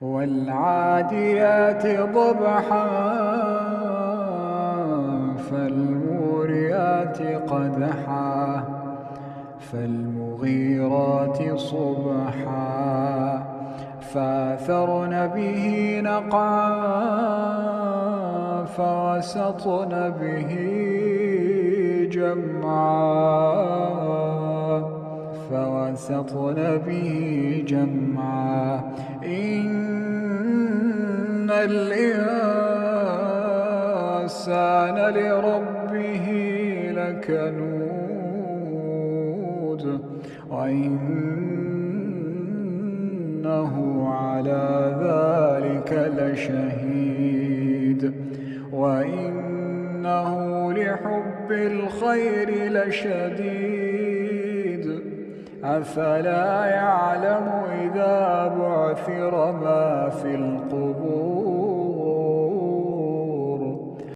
والعاديات ضبحا فالموريات قدحا فالمغيرات صبحا فأثرن به نقعا فوسطن به جمعا إن الإنسان لربه لكنود وإنه على ذلك لشهيد وإنه لحب الخير لشديد أفلا يعلم إذا بعثر ما في القبور